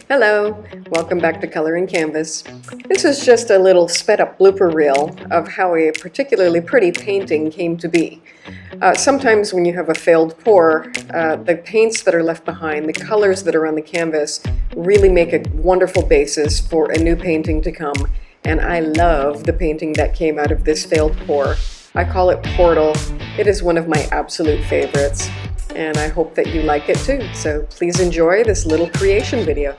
Hello, welcome back to Color and Canvas. This is just a little sped up blooper reel of how a particularly pretty painting came to be. Sometimes when you have a failed pour, the paints that are left behind, the colors that are on the canvas really make a wonderful basis for a new painting to come. And I love the painting that came out of this failed pour. I call it Portal. It is one of my absolute favorites. And I hope that you like it too. So please enjoy this little creation video.